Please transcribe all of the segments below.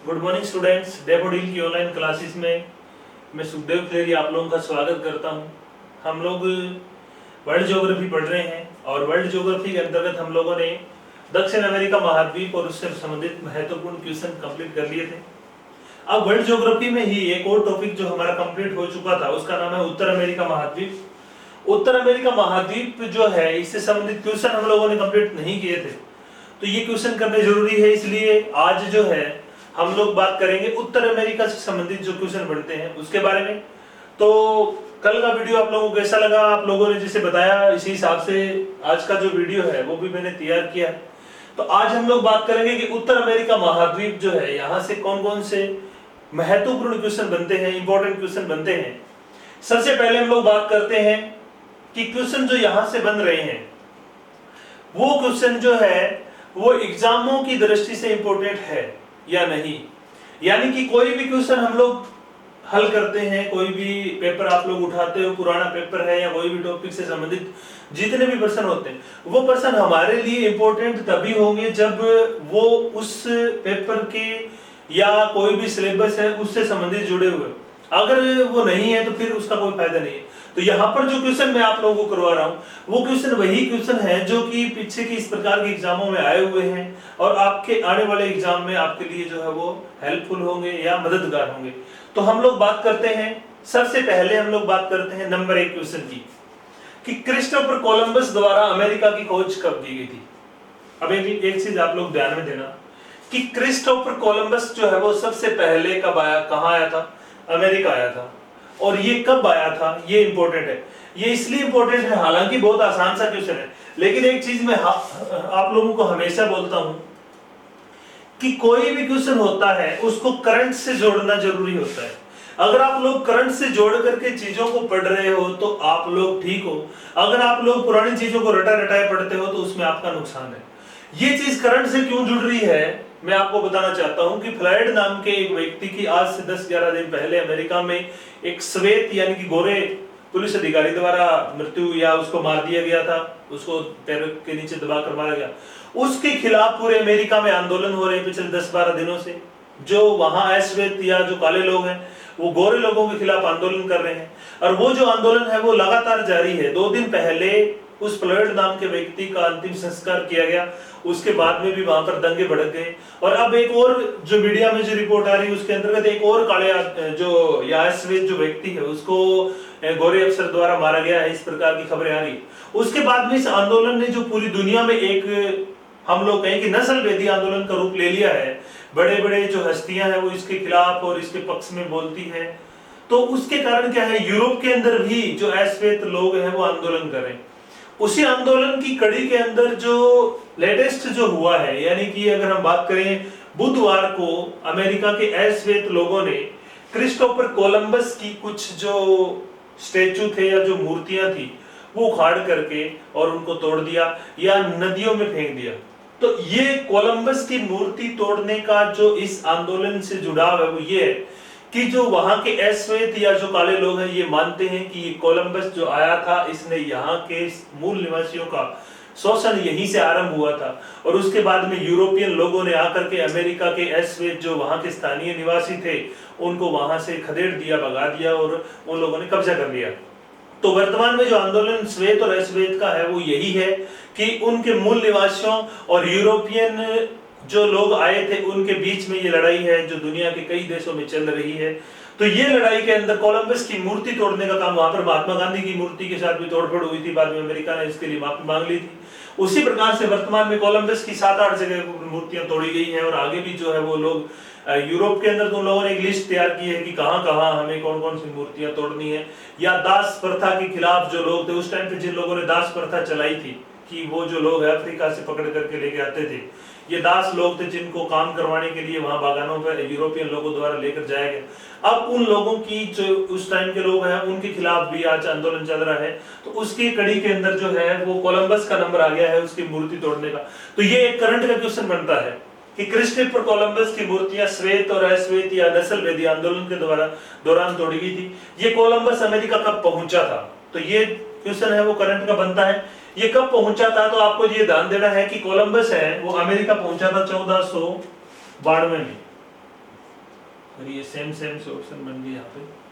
Good morning students, daffodil की online classes में मैं सुखदेव खलेरी आप लोगों का स्वागत करता हूं। हम लोग वर्ल्ड ज्योग्राफी पढ़ रहे हैं और वर्ल्ड ज्योग्राफी के अंतर्गत हम लोगों ने दक्षिण अमेरिका महाद्वीप और उससे संबंधित महत्वपूर्ण क्वेश्चन कंप्लीट कर लिए थे। अब वर्ल्ड ज्योग्राफी में ही एक और टॉपिक जो हमारा कंप्लीट हो चुका था उसका नाम है उत्तर अमेरिका महाद्वीप। उत्तर अमेरिका महाद्वीप जो है इससे संबंधित क्वेश्चन हम लोगों ने कंप्लीट नहीं किए थे, तो ये क्वेश्चन करने जरूरी है। इसलिए आज जो है हम लोग बात करेंगे उत्तर अमेरिका से संबंधित जो क्वेश्चन बनते हैं उसके बारे में। तो कल का वीडियो आप लोगों को कैसा लगा? आप लोगों ने जैसे बताया इसी हिसाब से आज का जो वीडियो है वो भी मैंने तैयार किया है। तो आज हम लोग बात करेंगे कि उत्तर अमेरिका महाद्वीप जो है यहाँ से कौन कौन से महत्वपूर्ण क्वेश्चन बनते हैं, इंपॉर्टेंट क्वेश्चन बनते हैं। सबसे पहले हम लोग बात करते हैं कि क्वेश्चन जो यहाँ से बन रहे हैं वो क्वेश्चन जो है वो एग्जामों की दृष्टि से इंपॉर्टेंट है या नहीं। यानी कि कोई भी क्वेश्चन हम लोग हल करते हैं, कोई भी पेपर आप लोग उठाते हो, पुराना पेपर है या कोई भी टॉपिक से संबंधित जितने भी प्रश्न होते हैं वो प्रश्न हमारे लिए इंपॉर्टेंट तभी होंगे जब वो उस पेपर के या कोई भी सिलेबस है उससे संबंधित जुड़े हुए। अगर वो नहीं है तो फिर उसका कोई फायदा नहीं है। तो यहाँ पर जो क्वेश्चन मैं आप लोगों को करवा रहा हूँ वो क्वेश्चन वही क्वेश्चन है जो कि पीछे के इस प्रकार के एग्जामों में आए हुए हैं और आपके आने वाले एग्जाम में आपके लिए जो है वो हेल्पफुल होंगे या मददगार होंगे। तो हम लोग बात करते हैं, सबसे पहले हम लोग बात करते हैं नंबर 1 क्वेश्चन की कि क्रिस्टोफर कोलंबस द्वारा अमेरिका की खोज कब की गई थी। अब एक चीज आप लोग ध्यान में देना कि क्रिस्टोफर कोलंबस जो है वो सबसे पहले कब आया, कहाँ आया था? अमेरिका आया था। और ये कब आया था ये इंपॉर्टेंट है। ये इसलिए इंपॉर्टेंट है, हालांकि बहुत आसान सा क्वेश्चन है, लेकिन एक चीज मैं आप लोगों को हमेशा बोलता हूं कि कोई भी क्वेश्चन होता है उसको करंट से जोड़ना जरूरी होता है। अगर आप लोग करंट से जोड़ करके चीजों को पढ़ रहे हो तो आप लोग ठीक हो, अगर आप लोग पुरानी चीजों को रटा रटाए पढ़ते हो तो उसमें आपका नुकसान है। ये चीज करंट से क्यों जुड़ रही है मैं आपको बताना चाहता हूं कि फ्लॉयड नाम के एक व्यक्ति की आज से 10-11 दिन पहले अमेरिका में एक श्वेत यानी कि गोरे पुलिस अधिकारी द्वारा मृत्यु या उसको मार दिया गया था, उसको पैर के नीचे दबा कर मारा गया। उसके खिलाफ पूरे अमेरिका में आंदोलन हो रहे हैं पिछले 10-12 दिनों से। जो वहां अश्वेत या जो काले लोग हैं वो गोरे लोगों के खिलाफ आंदोलन कर रहे हैं और वो जो आंदोलन है वो लगातार जारी है। 2 दिन पहले उस फ्लॉयड नाम के व्यक्ति का अंतिम संस्कार किया गया, उसके बाद में भी वहां पर दंगे भड़क गए। और अब एक और जो मीडिया में जो रिपोर्ट आ रही है उसके अंतर्गत एक और काले जो या अश्वेत जो व्यक्ति है उसको गोरे अफसर द्वारा मारा गया है, इस प्रकार की खबरें आ रही है। उसके बाद में इस आंदोलन ने जो पूरी दुनिया में एक हम लोग कहें कि नस्ल भेदी आंदोलन का रूप ले लिया है। बड़े बड़े जो हस्तियां हैं वो इसके खिलाफ और इसके पक्ष में बोलती है। तो उसके कारण क्या है, यूरोप के अंदर भी जो अश्वेत लोग हैं वो आंदोलन कर रहे हैं। उसी आंदोलन की कड़ी के अंदर जो लेटेस्ट जो हुआ है, यानी कि अगर हम बात करें बुधवार को अमेरिका के अश्वेत लोगों ने क्रिस्टोफर कोलंबस की कुछ जो स्टैचू थे या जो मूर्तियां थी वो उखाड़ करके और उनको तोड़ दिया या नदियों में फेंक दिया। तो ये कोलंबस की मूर्ति तोड़ने का जो इस आंदोलन से जुड़ाव है वो ये है कि जो वहां के अश्वेत या जो काले लोग हैं ये मानते हैं कि कोलंबस जो आया था इसने यहाँ के मूल निवासियों का शोषण यहीं से आरंभ हुआ था और उसके बाद में यूरोपियन लोगों ने आकर के अमेरिका के अश्वेत जो वहां के स्थानीय निवासी थे उनको वहां से खदेड़ दिया, भगा दिया और उन लोगों ने कब्जा कर लिया। तो वर्तमान में जो आंदोलन श्वेत और अश्वेत का है वो यही है कि उनके मूल निवासियों और यूरोपियन जो लोग आए थे उनके बीच में ये लड़ाई है जो दुनिया के कई देशों में चल रही है। तो ये लड़ाई के अंदर कोलंबस की मूर्ति तोड़ने का काम, वहां पर महात्मा गांधी की मूर्ति के साथ भी तोड़फोड़ हुई थी, बाद में अमेरिका ने इसके लिए माफी मांग ली थी। उसी प्रकार से वर्तमान में कोलंबस की 7-8 जगह मूर्तियां तोड़ी गई हैं और आगे भी जो है वो लोग यूरोप के अंदर तो लोगों ने एक लिस्ट तैयार की है कि कहां कहां हमें कौन कौन सी मूर्तियां तोड़नी है। या दास प्रथा के खिलाफ जो लोग थे उस टाइम पे जिन लोगों ने दास प्रथा चलाई थी कि वो जो लोग अफ्रीका से पकड़ करके लेके आते थे, ये दास लोग थे जिनको काम करवाने के लिए वहां बागानों पर यूरोपियन लोगों द्वारा लेकर जाया गया। अब उन लोगों की जो उस टाइम के लोग हैं उनके खिलाफ भी आज आंदोलन चल रहा है। तो उसकी कड़ी के अंदर जो है वो कोलंबस का नंबर आ गया है उसकी मूर्ति तोड़ने का। तो ये एक करंट का क्वेश्चन बनता है कि क्रिस्टोफर कोलंबस की मूर्तियां श्वेत और अश्वेत या नस्ल भेदी आंदोलन के दौरान तोड़ी गई थी। ये कोलंबस अमेरिका कब पहुंचा था? तो ये क्वेश्चन है वो करंट का बनता है। ये कब पहुंचा था? तो आपको ये ध्यान देना है कि कोलंबस है वो अमेरिका पहुंचा था 1492 में। और ये सेम सेम से ऑप्शन बन गए यहाँ पे।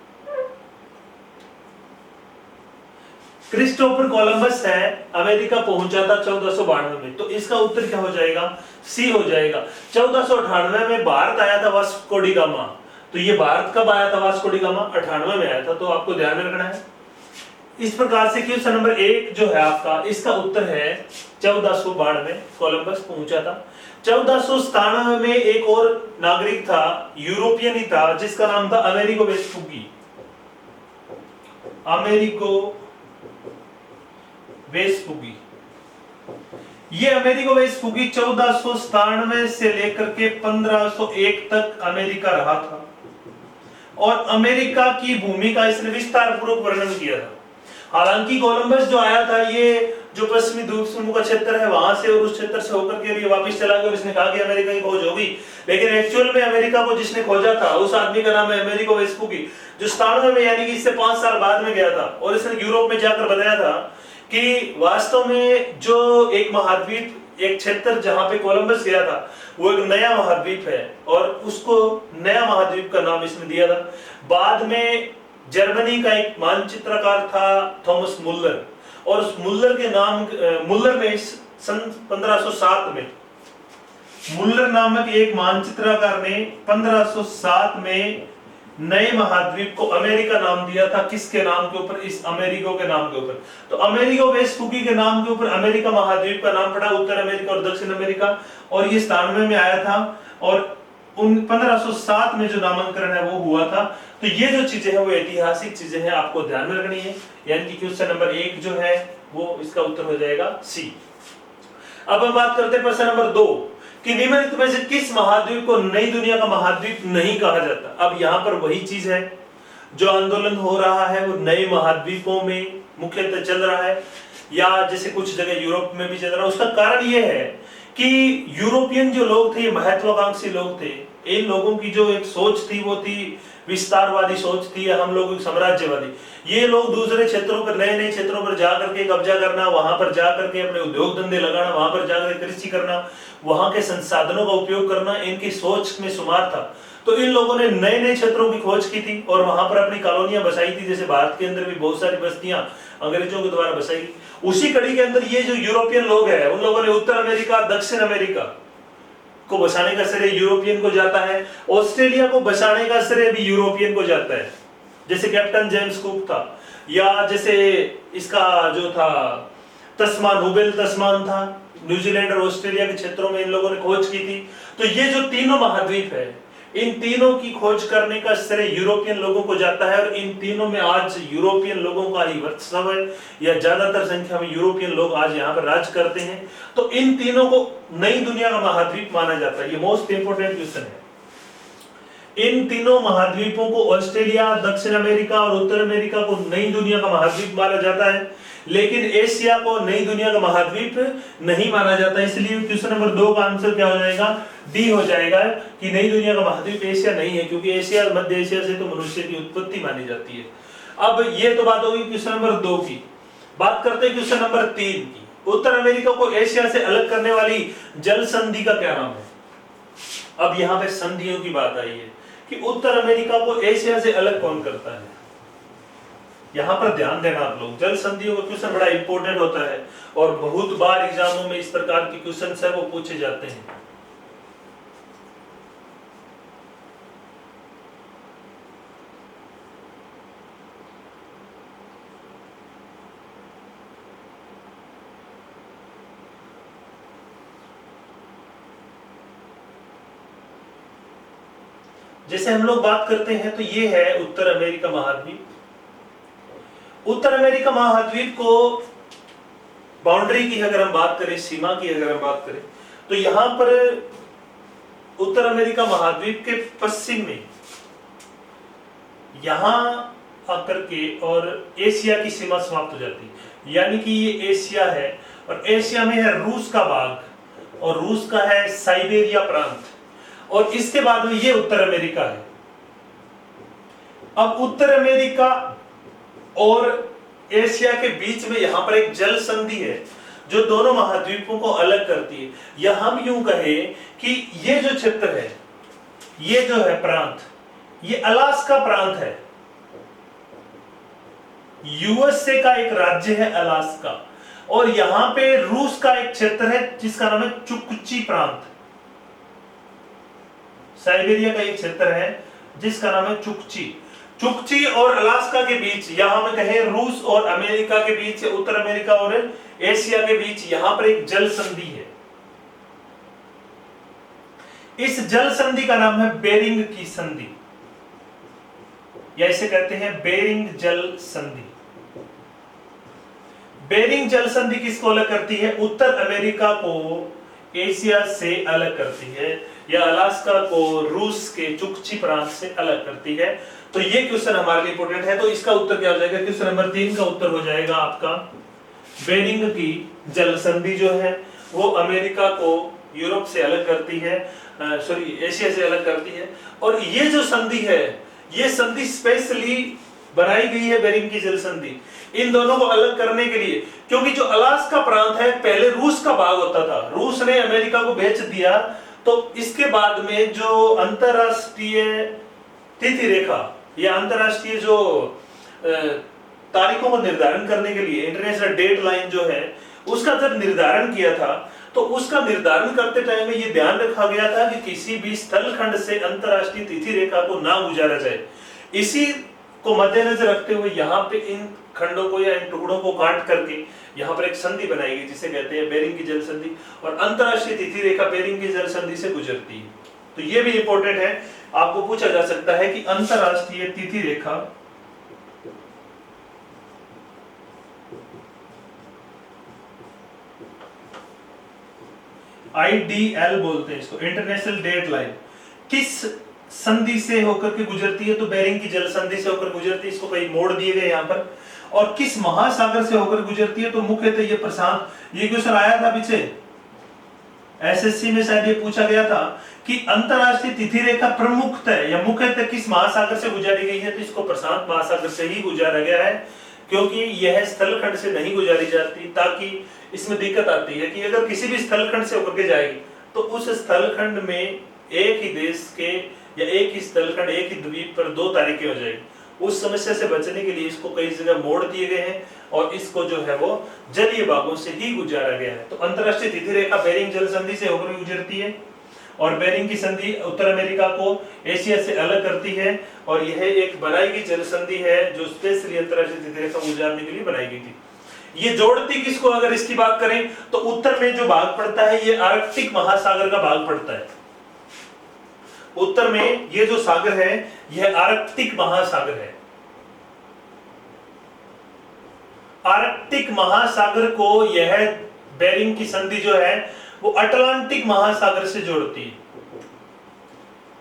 क्रिस्टोफर कोलंबस है अमेरिका पहुंचा था 1492 में, तो इसका उत्तर क्या हो जाएगा? सी हो जाएगा। 1498 में भारत आया था वास्को डी गामा, तो ये भारत कब आया था वास्को डी गामा? 98 में आया था, तो आपको ध्यान में रखना है। इस प्रकार से क्वेश्चन नंबर 1 जो है आपका, इसका उत्तर है 1492 कोलंबस पहुंचा था। 1497 में एक और नागरिक था, यूरोपियन ही था, जिसका नाम था अमेरिको वेस्पुगी। अमेरिको वेस्पुगी, ये अमेरिको वेस्पुगी 1497 से लेकर के 1501 तक अमेरिका रहा था और अमेरिका की भूमि का इसने विस्तार पूर्वक वर्णन किया था। हालांकि कोलंबस जो आया था, ये जो पश्चिमी द्वीप समूह का क्षेत्र है वहां से और उस क्षेत्र से होकर के ये वापस चला गया और इसने कहा कि अमेरिका की खोज होगी, लेकिन एक्चुअल में अमेरिका को जिसने खोजा था उस आदमी का नाम है अमेरिको वेस्पुगी, जो 97 में यानी कि इससे 5 साल बाद में गया था और इसने यूरोप में जाकर बताया था कि वास्तव में जो एक महाद्वीप, एक क्षेत्र जहां पे कोलंबस गया था वो एक नया महाद्वीप है और उसको नया महाद्वीप का नाम इसने दिया था। बाद में जर्मनी का एक मानचित्रकार था थॉमस मुल्लर, और उस मुल्लर के नाम मुल्लर ने सन 1507 में, मुल्लर नामक एक मानचित्रकार ने 1507 में नए महाद्वीप को अमेरिका नाम दिया था। किसके नाम के ऊपर? इस अमेरिको के नाम के ऊपर। तो अमेरिको वेस्पुगी के नाम के ऊपर अमेरिका महाद्वीप का नाम पड़ा, उत्तर अमेरिका और दक्षिण अमेरिका, और ये 97 में आया था और 1507 में जो नामांकन है वो हुआ था। तो ये जो चीजें हैं वो ऐतिहासिक चीजें हैं, आपको ध्यान में रखनी है। यानी कि क्वेश्चन नंबर 1 जो है वो इसका उत्तर हो जाएगा सी। अब हम बात करते हैं प्रश्न नंबर 2 कि निम्नलिखित में से किस महाद्वीप को नई दुनिया का महाद्वीप नहीं कहा जाता? अब यहाँ पर वही चीज है, जो आंदोलन हो रहा है वो नए महाद्वीपों में मुख्यतः चल रहा है, या जैसे कुछ जगह यूरोप में भी चल रहा है। उसका कारण ये है कि यूरोपियन जो लोग थे, ये महत्वाकांक्षी लोग थे। इन लोगों की जो एक सोच थी वो थी विस्तारवादी सोच थी, हम लोग साम्राज्यवादी। ये लोग दूसरे क्षेत्रों पर, नए नए क्षेत्रों पर जाकर के कब्जा करना, वहां पर जाकर के अपने उद्योग धंधे लगाना, वहां पर जाकर कृषि करना, वहां के संसाधनों का उपयोग करना, इनकी सोच में शुमार था। तो इन लोगों ने नए नए क्षेत्रों की खोज की थी और वहां पर अपनी कॉलोनियां बसाई थी। जैसे भारत के अंदर भी बहुत सारी बस्तियां अंग्रेजों के द्वारा बसाई। उसी कड़ी के अंदर ये जो यूरोपियन लोग हैं, उन लोगों ने उत्तर अमेरिका, दक्षिण अमेरिका को बसाने का श्रेय यूरोपियन को जाता है। ऑस्ट्रेलिया को बसाने का श्रेय भी यूरोपियन को जाता है, जैसे कैप्टन जेम्स कुक था, या जैसे इसका जो था तस्मान, नोबेल तस्मान था। न्यूजीलैंड और ऑस्ट्रेलिया के क्षेत्रों में इन लोगों ने खोज की थी। तो ये जो तीनों महाद्वीप है, इन तीनों की खोज करने का श्रेय यूरोपियन लोगों को जाता है और इन तीनों में आज यूरोपियन लोगों का ही वर्चस्व है, या ज्यादातर संख्या में यूरोपियन लोग आज यहाँ पर राज करते हैं। तो इन तीनों को नई दुनिया का महाद्वीप माना जाता है। ये मोस्ट इंपोर्टेंट क्वेश्चन है। इन तीनों महाद्वीपों को, ऑस्ट्रेलिया, दक्षिण अमेरिका और उत्तर अमेरिका को नई दुनिया का महाद्वीप माना जाता है, लेकिन एशिया को नई दुनिया का महाद्वीप नहीं माना जाता। इसलिए क्वेश्चन नंबर 2 का आंसर क्या हो जाएगा? डी हो जाएगा कि नई दुनिया का महाद्वीप एशिया नहीं है, क्योंकि एशिया, मध्य एशिया से तो मनुष्य की उत्पत्ति मानी जाती है। अब ये तो बात होगी क्वेश्चन नंबर 2 की। बात करते हैं क्वेश्चन नंबर 3 की। उत्तर अमेरिका को एशिया से अलग करने वाली जल संधि का क्या नाम है? अब यहाँ पे संधियों की बात आई है कि उत्तर अमेरिका को एशिया से अलग कौन करता है। यहां पर ध्यान देना आप लोग, जल संधियों का क्वेश्चन बड़ा इंपॉर्टेंट होता है और बहुत बार एग्जामों में इस प्रकार के क्वेश्चन है वो पूछे जाते हैं। जैसे हम लोग बात करते हैं तो ये है उत्तर अमेरिका महाद्वीप। उत्तर अमेरिका महाद्वीप को बाउंड्री की अगर हम बात करें, सीमा की अगर हम बात करें, तो यहां पर उत्तर अमेरिका महाद्वीप के पश्चिम में यहां आकर के और एशिया की सीमा समाप्त हो जाती है। यानी कि ये एशिया है और एशिया में है रूस का भाग और रूस का है साइबेरिया प्रांत, और इसके बाद में ये उत्तर अमेरिका है। अब उत्तर अमेरिका और एशिया के बीच में यहां पर एक जल संधि है जो दोनों महाद्वीपों को अलग करती है। या हम यूं कहें कि ये जो क्षेत्र है, ये जो है प्रांत, ये अलास्का प्रांत है, यूएसए का एक राज्य है अलास्का, और यहां पे रूस का एक क्षेत्र है जिसका नाम है चुकची प्रांत। साइबेरिया का एक क्षेत्र है जिसका नाम है चुकची। चुकची और अलास्का के बीच, यहां में कहें रूस और अमेरिका के बीच, उत्तर अमेरिका और एशिया के बीच, यहां पर एक जल संधि है। इस जल संधि का नाम है बेरिंग की संधि, या इसे कहते हैं बेरिंग जल संधि। बेरिंग जल संधि किसको अलग करती है? उत्तर अमेरिका को एशिया से अलग करती है, या अलास्का को रूस के चुकची प्रांत से अलग करती है। तो ये क्वेश्चन हमारे लिए इंपॉर्टेंट है। तो इसका उत्तर क्या हो जाएगा? क्वेश्चन नंबर 3 का उत्तर हो जाएगा आपका बेरिंग की जल संधि जो है वो अमेरिका को यूरोप से अलग करती है, एशिया से अलग करती है। और ये जो संधि है, ये संधि स्पेशली बनाई गई है, बेरिंग की जल संधि, इन दोनों को अलग करने के लिए। क्योंकि जो अलास्का प्रांत है पहले रूस का भाग होता था, रूस ने अमेरिका को बेच दिया, तो इसके बाद में जो अंतरराष्ट्रीय तिथि रेखा या अंतरराष्ट्रीय जो तारीखों को निर्धारण करने के लिए इंटरनेशनल डेट लाइन जो है उसका जब निर्धारण किया था, तो उसका निर्धारण करते टाइम में ये ध्यान रखा गया था कि किसी भी स्थल खंड से अंतरराष्ट्रीय तिथि रेखा को ना गुजारा जाए। इसी को मद्देनजर रखते हुए यहाँ पे इन खंडों को या इन टुकड़ों को काट करके यहाँ पर एक संधि बनाई गई जिसे कहते हैं बेरिंग की जल संधि, और अंतरराष्ट्रीय तिथि रेखा बेरिंग की जल संधि से गुजरती है। तो ये भी इंपॉर्टेंट है, आपको पूछा जा सकता है कि अंतरराष्ट्रीय तिथि रेखा IDL बोलते हैं इसको, इंटरनेशनल डेट लाइन, किस संधि से होकर के गुजरती है? तो बेरिंग की जल संधि से होकर गुजरती है। इसको कई मोड़ दिए गए यहाँ पर। और किस महासागर से होकर गुजरती है? तो मुख्यतः ये प्रशांत। ये क्वेश्चन आया था पीछे एसएससी में, शायद ये पूछा गया था कि अंतरराष्ट्रीय तिथि रेखा प्रमुखतः या मुख्यतः किस महासागर से गुजारी गई है? तो इसको प्रशांत महासागर से ही गुजारा गया है, क्योंकि यह स्थलखंड से नहीं गुजारी जाती। ताकि इसमें दिक्कत आती है कि अगर किसी भी स्थलखंड से होकर के जाएगी तो उस स्थलखंड में एक ही देश के या एक ही स्थलखंड, एक ही द्वीप पर 2 तारीखें हो जाएगी। उस समस्या से बचने के लिए इसको कई जगह मोड़ दिए गए हैं और इसको जो है वो जलीय भागों से ही गुजारा गया है। तो अंतरराष्ट्रीय तिथि रेखा बेरिंग जल संधि से होकर गुजरती है, और बेरिंग की संधि उत्तर अमेरिका को एशिया से अलग करती है, और यह एक बनाई गई जल संधि है जो स्पेशली अंतरराष्ट्रीय तिथि रेखा गुजारने के लिए बनाई गई थी। ये जोड़ती किसको, अगर इसकी बात करें तो उत्तर में जो भाग पड़ता है ये आर्कटिक महासागर का भाग पड़ता है। उत्तर में ये जो सागर है यह आर्कटिक महासागर है। आर्कटिक महासागर को यह बेरिंग की संधि जो है वो अटलांटिक महासागर से जोड़ती है।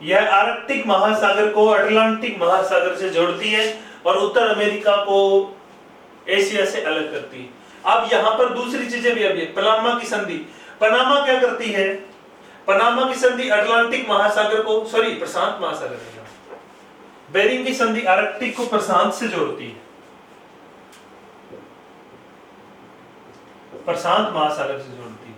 यह आर्कटिक महासागर को अटलांटिक महासागर से जोड़ती है और उत्तर अमेरिका को एशिया से अलग करती है। अब यहां पर दूसरी चीजें भी अभी, पनामा की संधि, पनामा क्या करती है? पनामा की संधि अटलांटिक महासागर को, प्रशांत महासागर, बेरिंग की संधि आर्कटिक को प्रशांत से जोड़ती है, प्रशांत महासागर से जोड़ती है।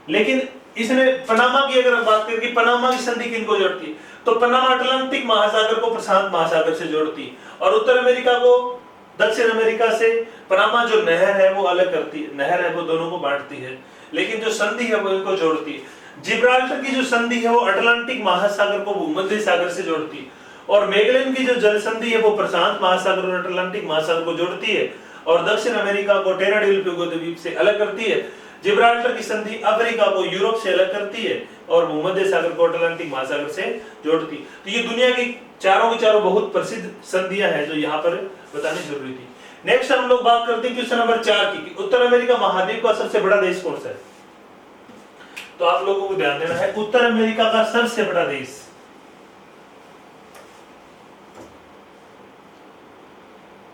लेकिन इसने पनामा की अगर बात करें कि पनामा की संधि किनको जोड़ती है, तो पनामा अटलांटिक महासागर को प्रशांत महासागर से जोड़ती है, और उत्तर अमेरिका को दक्षिण अमेरिका से पनामा जो नहर है वो अलग करती है, नहर है वो दोनों को बांटती है, लेकिन जो संधि है वो इनको जोड़ती है। जिब्राल्टर की जो संधि है वो अटलांटिक महासागर को भूमध्य सागर से जोड़ती है, और मैगेलन की जो जल संधि है वो प्रशांत महासागर और अटलांटिक महासागर को जोड़ती है, और दक्षिण अमेरिका को टेरा डेल फ्यूगो द्वीप से अलग करती है। जिब्राल्टर की संधि अफ्रीका को यूरोप से अलग करती है और भूमध्य सागर को अटलांटिक महासागर से जोड़ती है। तो ये दुनिया की चारों की चारों बहुत प्रसिद्ध संधियां हैं जो यहाँ पर बतानी जरूरी थी। नेक्स्ट हम लोग बात करते हैं क्वेश्चन नंबर 4 की, कि उत्तर अमेरिका महाद्वीप का सबसे बड़ा देश कौन सा है? तो आप लोगों को ध्यान देना है, उत्तर अमेरिका का सबसे बड़ा देश,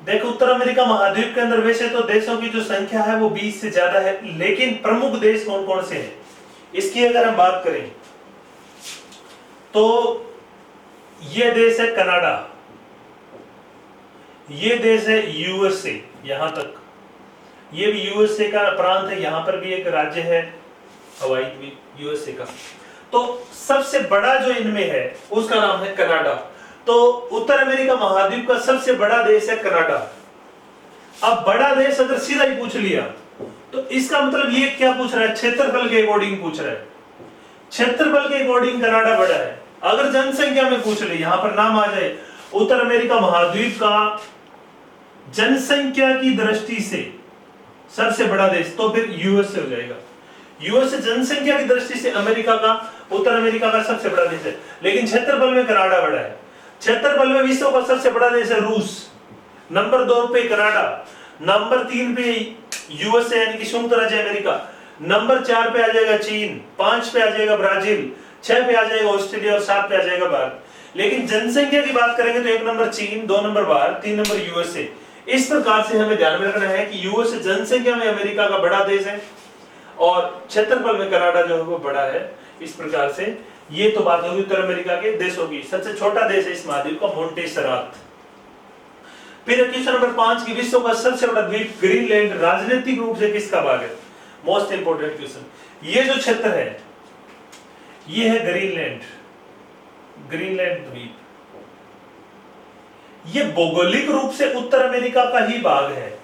देखो उत्तर अमेरिका महाद्वीप के अंदर वैसे तो देशों की जो संख्या है वो 20 से ज्यादा है, लेकिन प्रमुख देश कौन कौन से हैं इसकी अगर हम बात करें तो ये देश है कनाडा, ये देश है यूएसए, यहां तक ये भी यूएसए का प्रांत है, यहां पर भी एक राज्य है हवाई द्वीप यूएसए का। तो सबसे बड़ा जो इनमें है उसका नाम है कनाडा। तो उत्तर अमेरिका महाद्वीप का सबसे बड़ा देश है कनाडा। अब बड़ा देश अगर सीधा ही पूछ लिया तो इसका मतलब ये क्या पूछ रहा है, क्षेत्रफल के अकॉर्डिंग पूछ रहा है। क्षेत्रफल के अकॉर्डिंग कनाडा बड़ा है। अगर जनसंख्या में पूछ ले, यहां पर नाम आ जाए उत्तर अमेरिका महाद्वीप का जनसंख्या की दृष्टि से सबसे बड़ा देश, तो फिर यूएसए हो जाएगा। यूएसए जनसंख्या की दृष्टि से अमेरिका का, उत्तर अमेरिका का सबसे बड़ा देश है, लेकिन क्षेत्रफल में कनाडा बड़ा है। क्षेत्रफल में विश्व का सबसे बड़ा देश है रूस, नंबर 2 पे कनाडा, नंबर 3 पे यूएसए यानी कि संयुक्त राज्य अमेरिका, नंबर 4 पे आ जाएगा चीन, 5 पे आ जाएगा ब्राजील, 6 पे आ जाएगा ऑस्ट्रेलिया और 7 पे आ जाएगा भारत। लेकिन जनसंख्या की बात करेंगे तो 1 नंबर चीन, 2 नंबर भारत, 3 नंबर यूएसए। इस प्रकार से हमें ध्यान में रखना है कि यूएसए जनसंख्या में अमेरिका का बड़ा देश है और क्षेत्रफल में कनाडा जो है वो बड़ा है। इस प्रकार से ये तो बात होगी उत्तर अमेरिका के देशों की। सबसे छोटा देश है इस महाद्वीप का मोंटेसरात। फिर क्वेश्चन नंबर 5 की विश्व का सबसे बड़ा द्वीप ग्रीनलैंड राजनीतिक रूप से किसका भाग है? Most important question. ये जो क्षेत्र है ये है ग्रीनलैंड, ग्रीनलैंड द्वीप। ये भौगोलिक रूप से उत्तर अमेरिका का ही भाग है।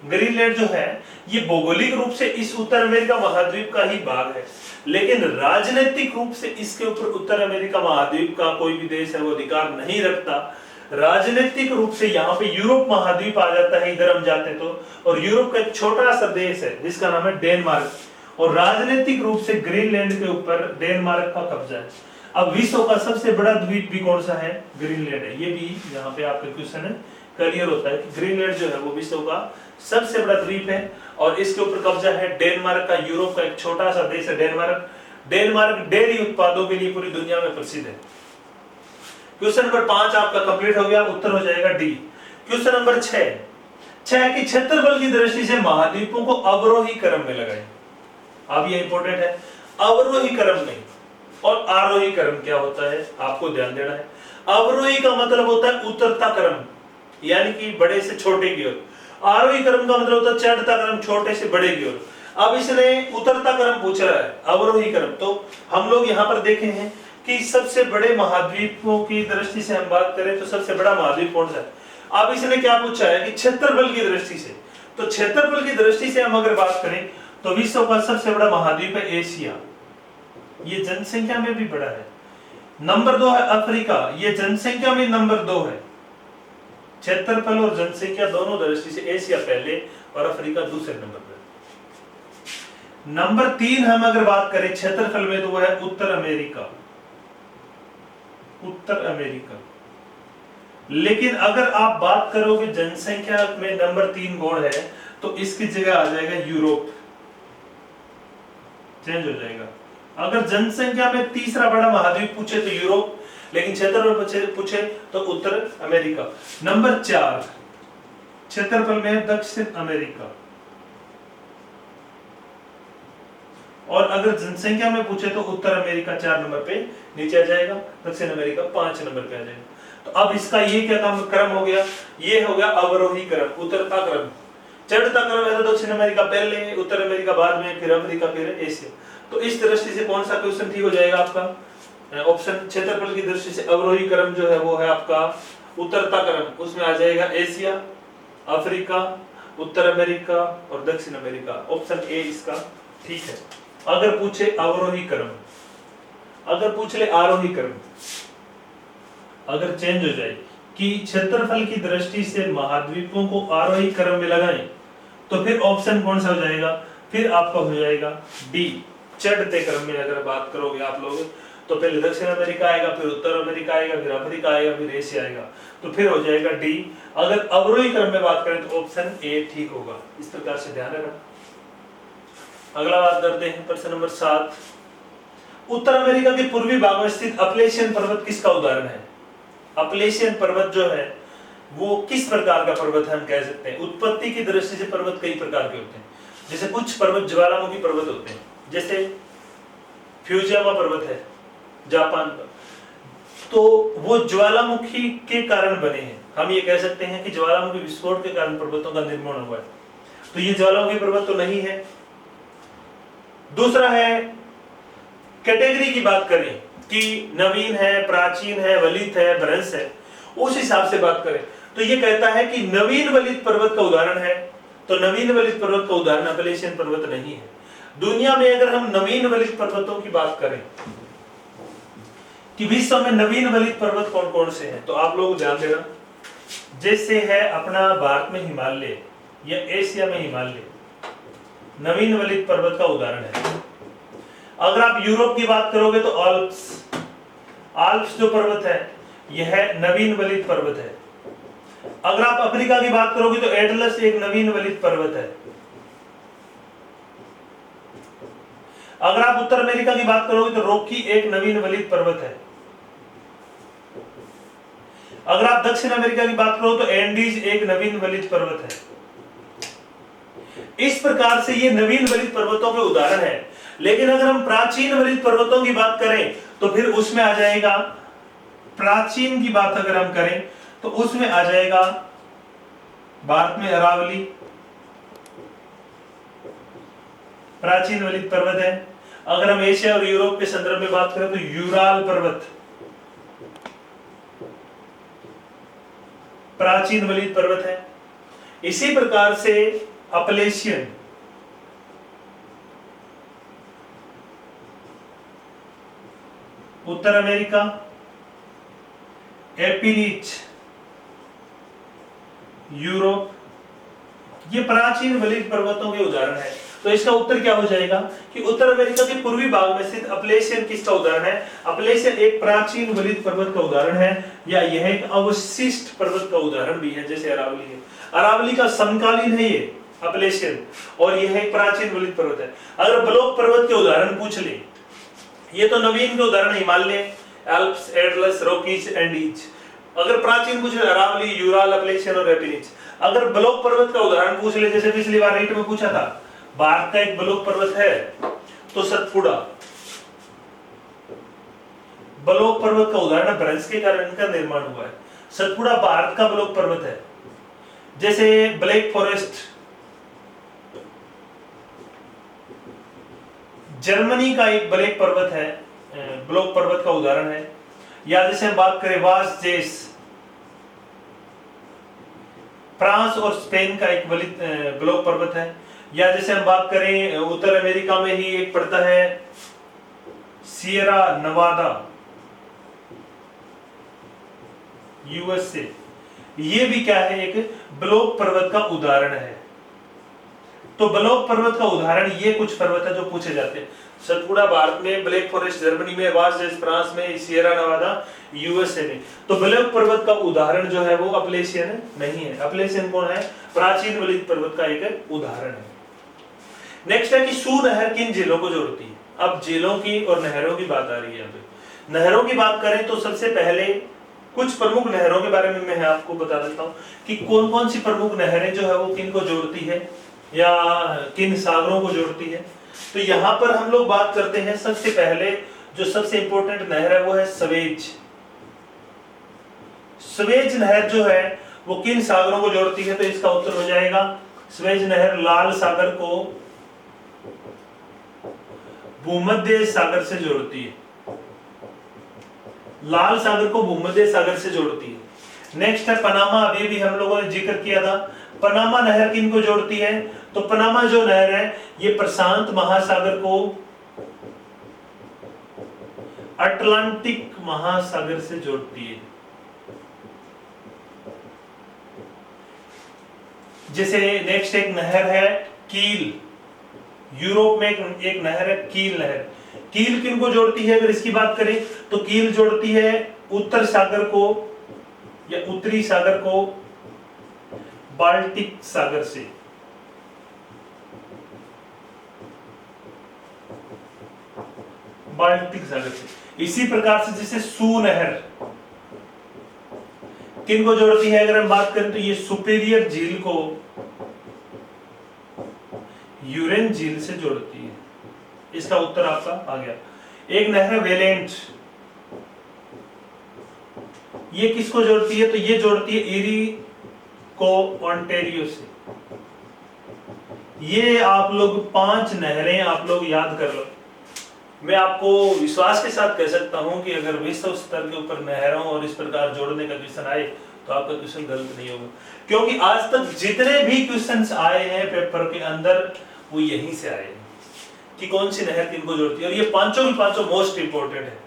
ग्रीनलैंड जो है ये भौगोलिक रूप से इस उत्तर अमेरिका महाद्वीप का ही भाग है, लेकिन राजनीतिक रूप से इसके ऊपर उत्तर अमेरिका महाद्वीप का कोई भी देश है वो अधिकार नहीं रखता। राजनीतिक रूप से यहाँ पे यूरोप महाद्वीप आ जाता है, इधर हम जाते तो, और यूरोप का एक छोटा सा देश है जिसका नाम है डेनमार्क, और राजनीतिक रूप से ग्रीनलैंड के ऊपर डेनमार्क का कब्जा है। अब विश्व का सबसे बड़ा द्वीप भी कौन सा है? ग्रीनलैंड है। ये भी यहाँ पे आपका क्वेश्चन है क्लियर होता है कि ग्रीनलैंड जो है वो विश्व का सबसे बड़ा द्वीप है और इसके ऊपर कब्जा है डेनमार्क का। यूरोप का एक छोटा सा देश है डेनमार्क। डेनमार्क डेयरी उत्पादों के लिए पूरी दुनिया में प्रसिद्ध है। क्वेश्चन नंबर 5 आपका कंप्लीट हो गया, उत्तर हो जाएगा डी। क्वेश्चन नंबर 6 की क्षेत्रफल की दृष्टि से महाद्वीपों को अवरोही क्रम में लगाएं। अब ये इंपॉर्टेंट है, अवरोही क्रम में। और आरोही क्रम क्या होता है आपको ध्यान देना है। अवरोही का मतलब होता है उतरता क्रम, यानी कि बड़े से छोटे की ओर। आरोही क्रम का मतलब होता है चढ़ता क्रम, छोटे से बड़े की ओर। अब इसने उतरता क्रम पूछ रहा है, अवरोही क्रम। तो हम लोग यहाँ पर देखे हैं कि सबसे बड़े महाद्वीपों की दृष्टि से हम बात करें तो सबसे बड़ा महाद्वीप कौन सा है। अब इसने क्या पूछा है कि क्षेत्रफल की दृष्टि से, तो क्षेत्रफल की दृष्टि से हम अगर बात करें तो विश्व का सबसे बड़ा महाद्वीप है एशिया, ये जनसंख्या में भी बड़ा है। नंबर 2 है अफ्रीका, ये जनसंख्या में नंबर 2 है। क्षेत्रफल और जनसंख्या दोनों दृष्टि से एशिया पहले और अफ्रीका दूसरे नंबर पर। नंबर 3 हम अगर बात करें क्षेत्रफल में तो वो है उत्तर अमेरिका, उत्तर अमेरिका। लेकिन अगर आप बात करोगे जनसंख्या में नंबर 3 कौन है तो इसकी जगह आ जाएगा यूरोप, चेंज हो जाएगा। अगर जनसंख्या में तीसरा बड़ा महाद्वीप पूछे तो यूरोप, लेकिन क्षेत्रफल पूछे तो उत्तर अमेरिका। नंबर 4 क्षेत्रफल में दक्षिण अमेरिका, और अगर जनसंख्या में पूछे तो उत्तर अमेरिका 4 नंबर पे नीचे आ जाएगा, दक्षिण अमेरिका 5 नंबर पे आ जाएगा। तो अब इसका ये क्या क्रम हो गया? ये हो गया अवरोही क्रम, उतरता क्रम। चढ़ता क्रम है तो दक्षिण अमेरिका पहले, उत्तर अमेरिका बाद में, फिर अफ्रीका, फिर एशिया। तो इस दृष्टि से कौन सा क्वेश्चन ठीक हो जाएगा आपका? ऑप्शन क्षेत्रफल की दृष्टि से अवरोही क्रम जो है वो है आपका उतरता क्रम, उसमें आ जाएगा एशिया, अफ्रीका, उत्तर अमेरिका और दक्षिण अमेरिका। ऑप्शन ए इसका ठीक है। अगर पूछे अवरोही क्रम, अगर पूछ ले आरोही क्रम, अगर चेंज हो जाए कि क्षेत्रफल की दृष्टि से महाद्वीपों को आरोही क्रम में लगाएं तो फिर ऑप्शन कौन सा हो जाएगा? फिर आपका हो जाएगा डी, चढ़ते क्रम में। अगर बात करोगे आप लोग तो पहले दक्षिण अमेरिका आएगा, फिर उत्तर अमेरिका आएगा, फिर अफ्रीका आएगा, फिर एशिया आएगा, तो फिर हो जाएगा डी। अगर अवरोही क्रम में बात करें तो ऑप्शन ए ठीक होगा। इस प्रकार से ध्यान रखना। अगला बात करते हैं प्रश्न नंबर 7। उत्तर अमेरिका के पूर्वी भाग में स्थित अपलेशियन पर्वत किसका उदाहरण है? अपलेशियन पर्वत जो है वो किस प्रकार का पर्वत है हम कह सकते हैं? उत्पत्ति की दृष्टि से पर्वत कई प्रकार के होते हैं। जैसे कुछ पर्वत ज्वालामुखी पर्वत होते हैं, जैसे फ्यूजियामा पर्वत है जापान का, तो वो ज्वालामुखी के कारण बने हैं। हम ये कह सकते हैं कि ज्वालामुखी विस्फोट के कारण पर्वतों का निर्माण हुआ है, तो ये ज्वालामुखी पर्वत तो नहीं है। दूसरा है कैटेगरी की बात करें कि नवीन है, प्राचीन है, वलित है, भ्रंश है, उस हिसाब से बात करें तो ये कहता है कि नवीन वलित पर्वत का उदाहरण है, तो नवीन वलित पर्वत का उदाहरण अपलेशियन पर्वत नहीं है। दुनिया में अगर हम नवीन वलित पर्वतों की बात करें कि विश्व में नवीन वलित पर्वत कौन कौन से हैं, तो आप लोग ध्यान देना, जैसे है अपना भारत में हिमालय या एशिया में हिमालय नवीन वलित पर्वत का उदाहरण है। अगर आप यूरोप की बात करोगे तो आल्प्स जो पर्वत है यह नवीन वलित पर्वत है। अगर आप अफ्रीका की बात करोगे तो एटलस एक नवीन वलित पर्वत है। अगर आप उत्तर अमेरिका की बात करोगे तो रॉकी एक नवीन वलित पर्वत है। अगर आप दक्षिण अमेरिका की बात करो तो एंडीज एक नवीन वलित पर्वत है। इस प्रकार से ये नवीन वलित पर्वतों के उदाहरण है। लेकिन अगर हम प्राचीन वलित पर्वतों की बात करें तो फिर उसमें आ जाएगा, प्राचीन की बात अगर हम करें तो उसमें आ जाएगा भारत में अरावली प्राचीन वलित पर्वत है। अगर हम एशिया और यूरोप के संदर्भ में बात करें तो यूराल पर्वत प्राचीन वलित पर्वत है। इसी प्रकार से अपलेशियन उत्तर अमेरिका, एपिनीच यूरोप, ये प्राचीन वलित पर्वतों के उदाहरण है। तो इसका उत्तर क्या हो जाएगा कि उत्तर अमेरिका के पूर्वी भाग में स्थित अपलेशियन किसका उदाहरण है? अपलेशियन एक प्राचीन वलित पर्वत का उदाहरण है, या यह एक अवशिष्ट पर्वत का उदाहरण भी है, जैसे अरावली है। अरावली का समकालीन है ये अपलेशियन, और यह एक प्राचीन वलित पर्वत है। अगर ब्लॉक पर्वत के उदाहरण पूछ ले, ये तो नवीन के उदाहरण Himalaya, Alps, Atlas, Rockies, Andes. अगर प्राचीन पूछ ले अरावली, यूराल, अपलेशियन और एपिनीज। अगर ब्लॉक पर्वत का उदाहरण पूछ ले, जैसे पिछली बार रीट में पूछा था, भारत का एक ब्लॉक पर्वत है तो सतपुड़ा ब्लॉक पर्वत का उदाहरण, भ्रंश के कारण इनका निर्माण हुआ है। सतपुड़ा भारत का ब्लॉक पर्वत है। जैसे ब्लैक फॉरेस्ट जर्मनी का एक ब्लैक पर्वत है, ब्लॉक पर्वत का उदाहरण है। या जैसे हम बात करें वास जेस, फ्रांस और स्पेन का एक ब्लॉक पर्वत है। या जैसे हम बात करें उत्तर अमेरिका में ही एक पड़ता है सियरा नवादा, यूएसए, ये भी क्या है, एक ब्लॉक पर्वत का उदाहरण है। तो ब्लॉक पर्वत का उदाहरण ये कुछ पर्वत है जो पूछे जाते हैं। सतपुड़ा भारत में, ब्लैक फॉरेस्ट जर्मनी में, वास जेस फ्रांस में, सियरा नवादा यूएसए में। तो ब्लॉक पर्वत का उदाहरण जो है वो अपलेशियन नहीं है। अपलेशियन कौन है? प्राचीन वलित पर्वत का एक उदाहरण है। नेक्स्ट है कि सू नहर किन जिलों को जोड़ती है? अब जिलों की और नहरों की बात आ रही है। यहाँ पे नहरों की बात करें तो सबसे पहले कुछ प्रमुख नहरों के बारे में मैं आपको बता देता हूँ कि कौन कौन सी प्रमुख नहरें जो है वो किन को जोड़ती है या किन सागरों को जोड़ती है। तो यहाँ पर हम लोग बात करते हैं, सबसे पहले जो सबसे इंपॉर्टेंट नहर है वो है स्वेज। स्वेज नहर जो है वो किन सागरों को जोड़ती है? तो इसका उत्तर हो जाएगा स्वेज नहर लाल सागर को भूमध्य सागर से जोड़ती है। लाल सागर को भूमध्य सागर से जोड़ती है। नेक्स्ट है पनामा, अभी भी हम लोगों ने जिक्र किया था। पनामा नहर किन को जोड़ती है? तो पनामा जो नहर है ये प्रशांत महासागर को अटलांटिक महासागर से जोड़ती है। जैसे नेक्स्ट एक नहर है कील, यूरोप में एक नहर है कील नहर। कील किन को जोड़ती है? अगर इसकी बात करें तो कील जोड़ती है उत्तर सागर को या उत्तरी सागर को बाल्टिक सागर से। बाल्टिक सागर से। इसी प्रकार से जैसे सू नहर किन को जोड़ती है? अगर हम बात करें तो ये सुपीरियर झील को यूरेन झील से जोड़ती है। इसका उत्तर आपका आ गया। एक नहर वेलेंट, ये किसको जोड़ती है? तो ये जोड़ती है एरी को ओंटारियो से। ये आप लोग 5 नहरें आप लोग याद कर लो। मैं आपको विश्वास के साथ कह सकता हूं कि अगर विश्व स्तर के ऊपर नहरों और इस प्रकार जोड़ने का क्वेश्चन आए तो आपका क्वेश्चन गलत नहीं होगा, क्योंकि आज तक जितने भी क्वेश्चंस आए हैं पेपर के अंदर वो यहीं से आए हैं कि कौन सी नहर किनको जोड़ती है, और ये पांचों की पांचों मोस्ट इंपोर्टेंट है।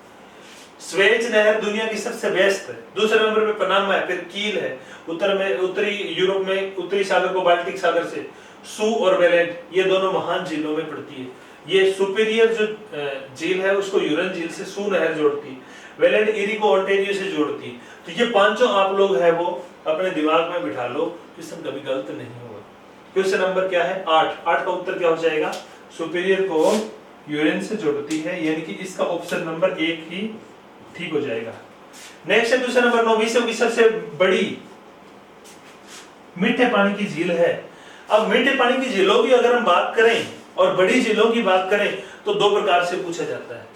स्वेज नहर दुनिया की सबसे बेस्ट है, दूसरे नंबर पे पनामा है, फिर कील है, उत्तरी यूरोप में उत्तरी सागर को बाल्टिक सागर से सू और वेलेंट, ये दोनों महान झीलों में पड़ती है। ये सुपीरियर जो झील है उसको यूरन झील से सू नहर जोड़ती है, वेलेंट इरी को ओंटेरियो से जोड़ती है। तो ये पांचों आप लोग है वो अपने दिमाग में बिठा लो, क्वेश्चन कभी गलत नहीं होगा। क्वेश्चन नंबर क्या है 8 का उत्तर क्या हो जाएगा, सुपीरियर को यूरेन से जोड़ती है, यानी कि इसका ऑप्शन नंबर 1 ही ठीक हो जाएगा। नेक्स्ट है क्वेश्चन नंबर 9, विश्व की सबसे बड़ी मीठे पानी की झील है। अब मीठे पानी की झीलों की अगर हम बात करें और बड़ी झीलों की बात करें तो दो प्रकार से पूछा जाता है।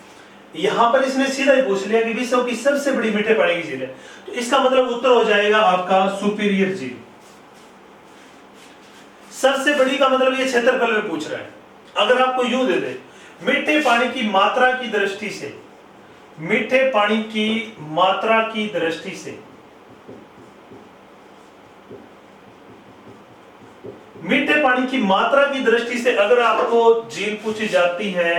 यहां पर इसने सीधा ही पूछ लिया कि विश्व की सबसे बड़ी मीठे पानी की झील है, तो इसका मतलब उत्तर हो जाएगा आपका सुपीरियर झील। सबसे बड़ी का मतलब ये क्षेत्रफल में पूछ रहा है। अगर आपको यूं दे दे मीठे पानी की मात्रा की दृष्टि से, मीठे पानी की मात्रा की दृष्टि से, मीठे पानी की मात्रा की दृष्टि से अगर आपको झील पूछी जाती है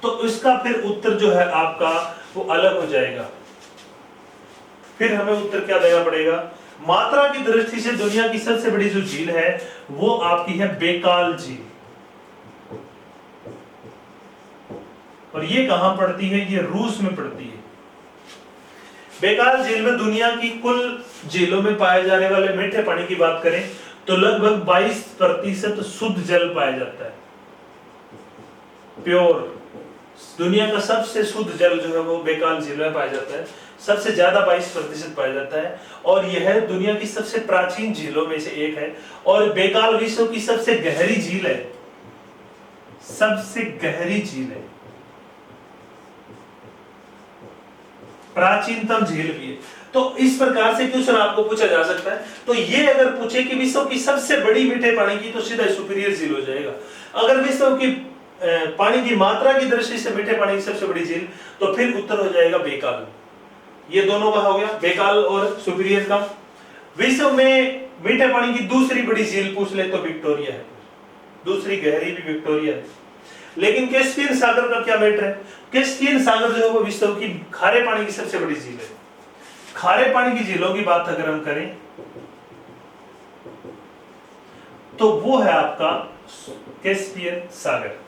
तो इसका फिर उत्तर जो है आपका वो अलग हो जाएगा। फिर हमें उत्तर क्या देना पड़ेगा, मात्रा की दृष्टि से दुनिया की सबसे बड़ी जो झील है वो आपकी है बेकाल झील। और ये कहां पड़ती है, ये रूस में पड़ती है। बेकाल झील में दुनिया की कुल झीलों में पाए जाने वाले मीठे पानी की बात करें तो लगभग 22% शुद्ध जल पाया जाता है, प्योर। दुनिया का सबसे शुद्ध जल जो है वो बेकाल झील में पाया जाता है, सबसे ज्यादा 22% पाया जाता है, और यह दुनिया की सबसे प्राचीन झीलों में से एक है। और बेकाल विश्व की सबसे गहरी झील है, सबसे गहरी झील है, प्राचीनतम झील भी है। तो इस प्रकार से क्वेश्चन आपको पूछा जा सकता है। तो ये अगर पूछे कि विश्व की सबसे बड़ी मीठे पानी की, तो सीधा सुपीरियर झील हो जाएगा। अगर विश्व की पानी की मात्रा की दृष्टि से मीठे पानी की सबसे बड़ी झील, तो फिर उत्तर हो जाएगा बेकाल। ये दोनों का हो गया, बेकाल और सुपीरियर का। विश्व में मीठे पानी की दूसरी बड़ी झील पूछ ले तो विक्टोरिया है, दूसरी गहरी भी विक्टोरिया है। लेकिन कैस्पियन सागर का क्या मैटर है, कैस्पियन सागर जो है वो विश्व की खारे पानी की सबसे बड़ी झील है। खारे पानी की झीलों की बात अगर हम करें तो वो है आपका कैस्पियन सागर।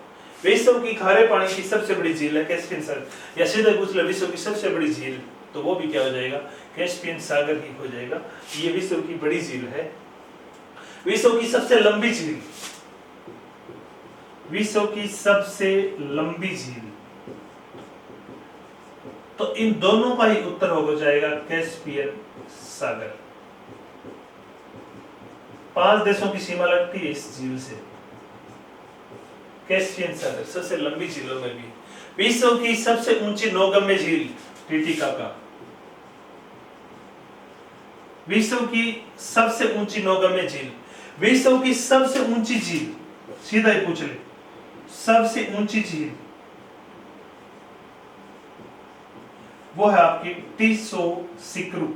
विश्व की खारे पानी की सबसे बड़ी झील है कैस्पियन सागर। या सीधे पूछ ले विश्व की सबसे बड़ी झील, तो वो भी क्या हो जाएगा, कैस्पियन सागर ही हो जाएगा। ये विश्व की बड़ी झील है। विश्व की सबसे लंबी झील, विश्व की सबसे लंबी झील, तो इन दोनों का ही उत्तर हो जाएगा कैस्पियन सागर। 5 देशों की सीमा लगती है इस झील से। कैस्पियन सागर सबसे लंबी झीलों में भी। विश्व की सबसे ऊंची नौगम्य झील टिटिकाका, विश्व की सबसे ऊंची नौगम्य झील, विश्व की सबसे ऊंची झील, सीधा ही पूछ ले, सबसे ऊंची झील वो है आपकी टीसो सिक्रू।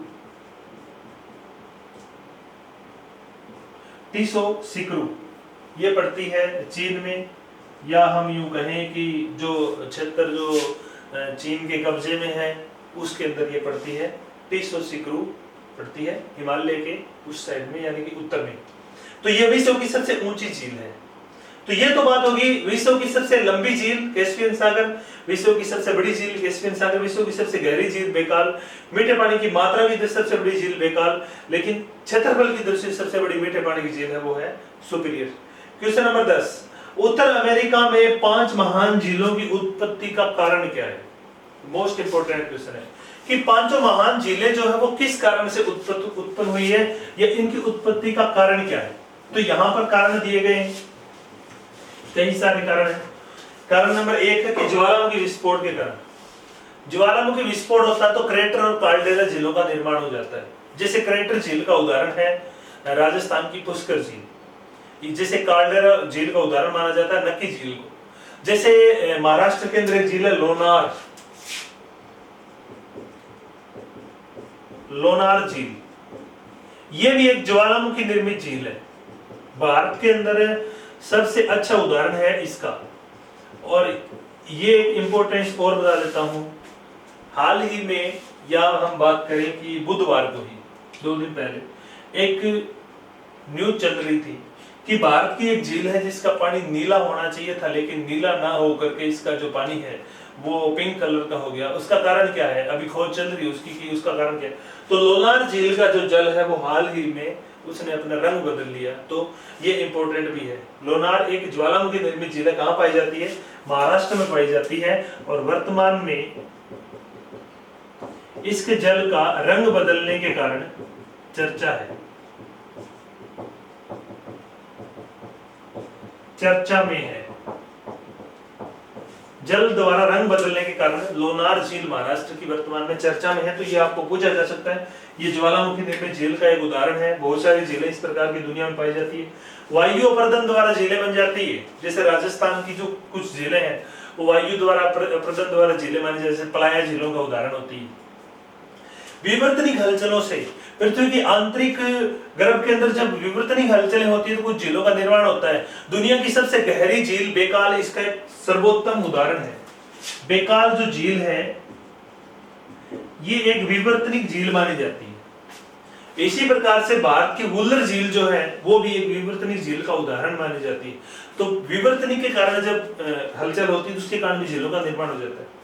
टीसो सिक्रू ये पड़ती है चीन में, या हम यूं कहें कि जो क्षेत्र जो चीन के कब्जे में है उसके अंदर ये पड़ती है। टीसो सिक्रू पड़ती है हिमालय के उस साइड में, यानी कि उत्तर में। तो ये विश्व की सबसे ऊंची झील है। तो ये तो बात होगी विश्व की सबसे लंबी झील कैस्पियन सागर, विश्व की सबसे बड़ी झील कैस्पियन सागर, विश्व की सबसे गहरी झील बेकाल, मीठे पानी की मात्रा की सबसे बड़ी झील बेकाल, लेकिन क्षेत्रफल की दृष्टि से सबसे बड़ी मीठे पानी की झील है वो है सुपीरियर। क्वेश्चन नंबर 10, उत्तर अमेरिका में 5 महान झीलों की उत्पत्ति का कारण क्या है। मोस्ट इंपोर्टेंट क्वेश्चन है कि पांचों महान झीलें जो है वो किस कारण से उत्पन्न हुई है, या इनकी उत्पत्ति का कारण क्या है। तो यहां पर कारण दिए गए हैं, कई सारे कारण है। कारण नंबर 1 है कि ज्वालामुखी विस्फोट के कारण। ज्वालामुखी विस्फोट होता है तो क्रेटर और काल्डेरा झीलों का निर्माण हो जाता है। जैसे क्रेटर झील का उदाहरण है राजस्थान की पुष्कर झील, जैसे काल्डेरा झील का उदाहरण माना जाता है नक्की झील को। जैसे महाराष्ट्र के अंदर एक झील है लोनार, लोनार झील, ये भी एक ज्वालामुखी निर्मित झील है। भारत के अंदर सबसे अच्छा उदाहरण है इसका। और ये इंपॉर्टेंस और बता देता हूं, हाल ही में, या हम बात करें कि बुधवार को ही 2 दिन पहले एक न्यूज चल रही थी कि भारत की एक झील है जिसका पानी नीला होना चाहिए था, लेकिन नीला ना हो करके इसका जो पानी है वो पिंक कलर का हो गया। उसका कारण क्या है, अभी खोज चल रही है उसकी कि उसका कारण क्या है। तो लोनार झील का जो जल है वो हाल ही में उसने अपना रंग बदल लिया, तो ये इंपॉर्टेंट भी है। लोनार एक ज्वालामुखी निर्मित झील है, कहाँ पाई जाती है, महाराष्ट्र में पाई जाती है। और वर्तमान में इसके जल का रंग बदलने के कारण चर्चा है, चर्चा में है। जल द्वारा रंग बदलने के कारण लोनार झील महाराष्ट्र की वर्तमान में चर्चा में है। तो ये आपको पूछा जा सकता है, ये ज्वालामुखी निर्मित झील का एक उदाहरण है। बहुत सारी झीलें इस प्रकार की दुनिया में पाई जाती है। वायु अपर्दन द्वारा झीलें बन जाती है, जैसे राजस्थान की जो कुछ झीलें हैं वो वायु द्वारा अपर्दन द्वारा झीलें मानी, जैसे पलाया झीलों का उदाहरण होती है। विवर्तनिक हलचलों से पृथ्वी की आंतरिक गर्भ के अंदर जब विवर्तनिक हलचलें होती है तो कुछ झीलों का निर्माण होता है। दुनिया की सबसे गहरी झील बेकाल इसका एक सर्वोत्तम उदाहरण है। बेकाल जो झील है ये एक विवर्तनिक झील मानी जाती है। इसी प्रकार से भारत की वुलर झील जो है वो भी एक विवर्तनिक झील का उदाहरण मानी जाती है। तो विवर्तनिक के कारण जब हलचल होती है तो उसके कारण भी झीलों का निर्माण हो जाता है।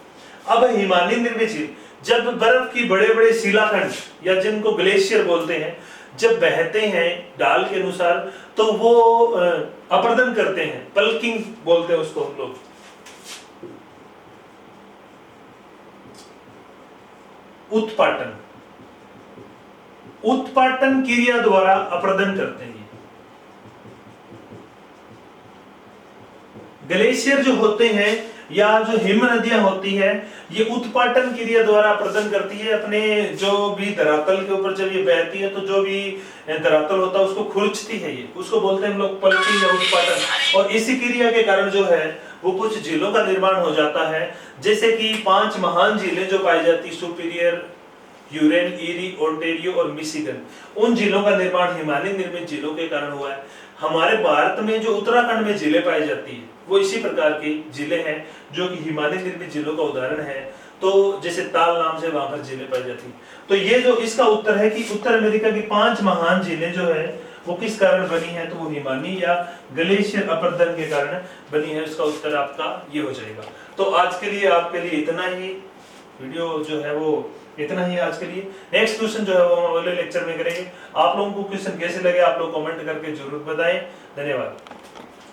अब हिमालय निर्मित झील, जब बर्फ की बड़े बड़े शिलाखंड या जिनको ग्लेशियर बोलते हैं जब बहते हैं ढाल के अनुसार तो वो अपर्दन करते हैं, पल्किंग बोलते हैं उसको हम लोग। उत्पाटन, उत्पाटन क्रिया द्वारा अपर्दन करते हैं। ग्लेशियर जो होते हैं या जो हिम नदियां होती है ये उत्पाटन क्रिया द्वारा अपर्दन करती है। अपने जो भी धरातल के ऊपर जब ये बहती है तो जो भी धरातल होता है उसको खुरचती है, ये उसको बोलते हैं हम लोग पल्किंग या उत्पाटन। और इसी क्रिया के कारण जो है वो कुछ झीलों का निर्माण हो जाता है, जैसे कि 5 महान झीलें जो पाई जाती, सुपीरियर, यूरेन, ईरी, ओंटेरियो और मिशिगन। उन झीलों का निर्माण हिमालय निर्मित झीलों के कारण हुआ है। हमारे भारत में जो उत्तराखंड में झीलें पाई जाती है वो इसी प्रकार की झीलें हैं जो कि हिमालय निर्मित झीलों का उदाहरण है। तो जैसे ताल नाम से वहां पर झीलें पाई जाती है। तो ये जो इसका उत्तर है कि उत्तर अमेरिका की 5 महान झीलें जो है वो किस कारण बनी है, तो वो हिमानी या ग्लेशियर अपर्दन के कारण बनी है। उसका उत्तर आपका ये हो जाएगा। तो आज के लिए आपके लिए इतना ही, वीडियो जो है वो इतना ही आज के लिए। नेक्स्ट क्वेश्चन जो है वो हम अगले लेक्चर में करेंगे। आप लोगों को क्वेश्चन कैसे लगे आप लोग कमेंट करके जरूर बताएं। धन्यवाद।